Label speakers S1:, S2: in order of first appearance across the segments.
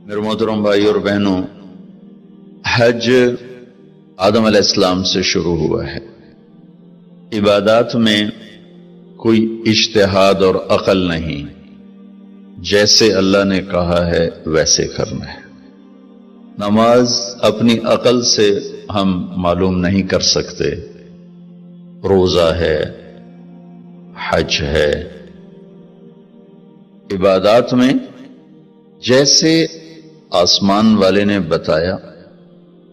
S1: میرے محترم بھائی اور بہنوں، حج آدم علیہ السلام سے شروع ہوا ہے۔ عبادات میں کوئی اجتہاد اور عقل نہیں، جیسے اللہ نے کہا ہے ویسے کرنا ہے۔ نماز اپنی عقل سے ہم معلوم نہیں کر سکتے، روزہ ہے، حج ہے۔ عبادات میں جیسے آسمان والے نے بتایا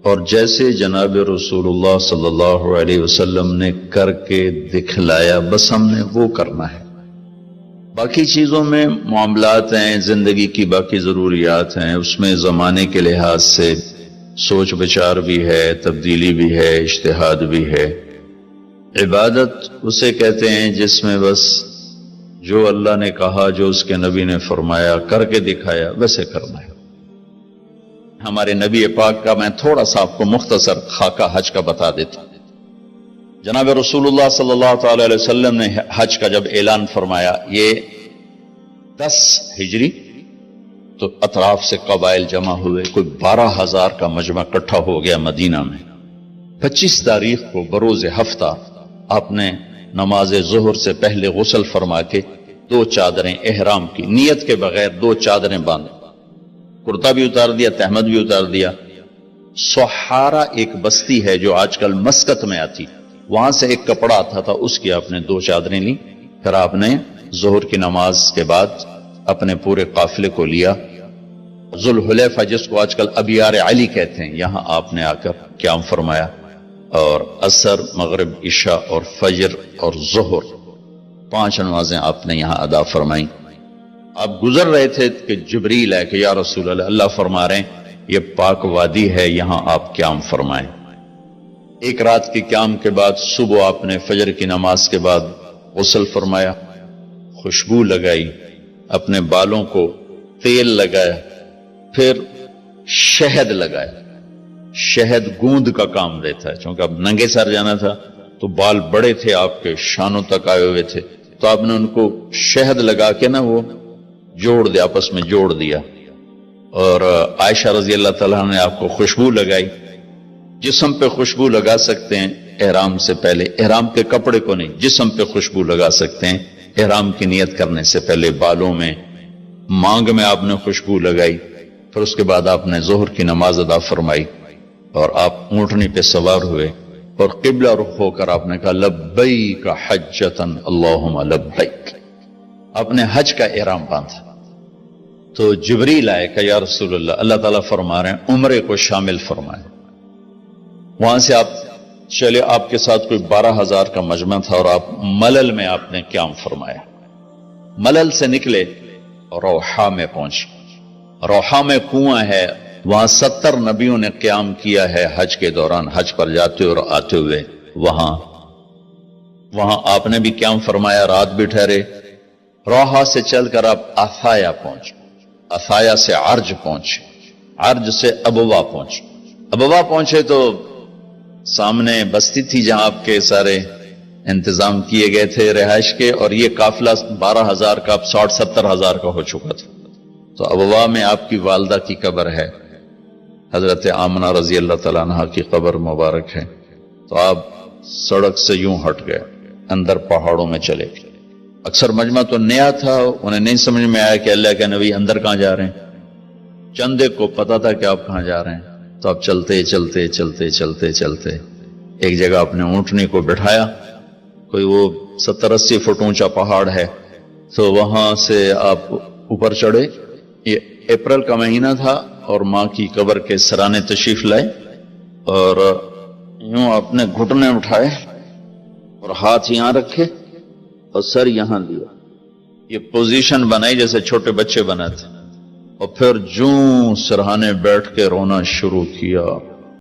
S1: اور جیسے جناب رسول اللہ صلی اللہ علیہ وسلم نے کر کے دکھلایا، بس ہم نے وہ کرنا ہے۔ باقی چیزوں میں معاملات ہیں، زندگی کی باقی ضروریات ہیں، اس میں زمانے کے لحاظ سے سوچ بچار بھی ہے، تبدیلی بھی ہے، اجتہاد بھی ہے۔ عبادت اسے کہتے ہیں جس میں بس جو اللہ نے کہا، جو اس کے نبی نے فرمایا، کر کے دکھایا، ویسے کرنا ہے۔ ہمارے نبی پاک کا میں تھوڑا سا آپ کو مختصر خاکہ حج کا بتا دیتا ہوں۔ جناب رسول اللہ صلی اللہ تعالی علیہ وسلم نے حج کا جب اعلان فرمایا، یہ 10 ہجری، تو اطراف سے قبائل جمع ہوئے، کوئی 12,000 کا مجمع اکٹھا ہو گیا مدینہ میں۔ 25 تاریخ کو بروز ہفتہ آپ نے نماز ظہر سے پہلے غسل فرما کے 2 چادریں احرام کی نیت کے بغیر 2 چادریں باندھ، کرتا بھی اتار دیا، تہمد بھی اتار دیا۔ سحارا ایک بستی ہے جو آج کل مسقط میں آتی، وہاں سے ایک کپڑا آتا تھا، اس کی آپ نے 2 چادریں لی۔ پھر آپ نے ظہر کی نماز کے بعد اپنے پورے قافلے کو لیا، ذوالحلیفہ جس کو آج کل ابیار علی کہتے ہیں، یہاں آپ نے آ کر قیام فرمایا، اور عصر، مغرب، عشاء اور فجر اور ظہر 5 نمازیں آپ نے یہاں ادا فرمائیں۔ آپ گزر رہے تھے کہ جبریل ہے کہ یا رسول اللہ، اللہ فرما رہے ہیں یہ پاک وادی ہے، یہاں آپ قیام فرمائیں۔ ایک رات کی قیام کے بعد صبح آپ نے فجر کی نماز کے بعد غسل فرمایا، خوشبو لگائی، اپنے بالوں کو تیل لگایا، پھر شہد لگایا۔ شہد گوند کا کام دیتا ہے، چونکہ اب ننگے سر جانا تھا تو بال بڑے تھے آپ کے، شانوں تک آئے ہوئے تھے، تو آپ نے ان کو شہد لگا کے نا وہ جوڑ دیا، آپس میں جوڑ دیا۔ اور عائشہ رضی اللہ تعالیٰ نے آپ کو خوشبو لگائی۔ جسم پہ خوشبو لگا سکتے ہیں احرام سے پہلے، احرام کے کپڑے کو نہیں، جسم پہ خوشبو لگا سکتے ہیں احرام کی نیت کرنے سے پہلے۔ بالوں میں، مانگ میں آپ نے خوشبو لگائی۔ پھر اس کے بعد آپ نے ظہر کی نماز ادا فرمائی اور آپ اونٹنی پہ سوار ہوئے اور قبلہ رخ ہو کر آپ نے کہا لبیک حجۃ اللہم لبیک، آپ نے حج کا احرام باندھا۔ تو جبریل آئے کہ یا رسول اللہ، اللہ تعالیٰ فرما رہے ہیں عمرے کو شامل فرمائے۔ وہاں سے آپ چلے، آپ کے ساتھ کوئی 12,000 کا مجمع تھا، اور آپ ملل میں آپ نے قیام فرمایا۔ ملل سے نکلے اور روحا میں پہنچے۔ روحا میں کنواں ہے، وہاں 70 نبیوں نے قیام کیا ہے حج کے دوران، حج پر جاتے اور آتے ہوئے۔ وہاں آپ نے بھی قیام فرمایا، رات بھی ٹھہرے۔ روحا سے چل کر آپ افایا پہنچے، افایا سے عرج پہنچے، عرج سے ابوا پہنچے۔ ابوا پہنچے تو سامنے بستی تھی جہاں آپ کے سارے انتظام کیے گئے تھے رہائش کے، اور یہ قافلہ 12,000 کا اب 60-70,000 کا ہو چکا تھا۔ تو ابوا میں آپ کی والدہ کی قبر ہے، حضرت آمنہ رضی اللہ تعالیٰ عنہ کی قبر مبارک ہے۔ تو آپ سڑک سے یوں ہٹ گئے، اندر پہاڑوں میں چلے گئے۔ اکثر مجمع تو نیا تھا، انہیں نہیں سمجھ میں آیا کہ اللہ کے نبی اندر کہاں جا رہے ہیں۔ چندے کو پتا تھا کہ آپ کہاں جا رہے ہیں، تو آپ چلتے چلتے چلتے چلتے چلتے ایک جگہ اپنے اونٹنی کو بٹھایا، کوئی وہ 70-80 فٹ اونچا پہاڑ ہے، تو وہاں سے آپ اوپر چڑھے۔ یہ اپریل کا مہینہ تھا اور ماں کی قبر کے سرانے تشریف لائے، اور یوں اپنے گھٹنے اٹھائے اور ہاتھ یہاں رکھے اور سر یہاں لیا، یہ پوزیشن بنائی جیسے چھوٹے بچے بناتے، اور پھر جوں سرہانے بیٹھ کے رونا شروع کیا۔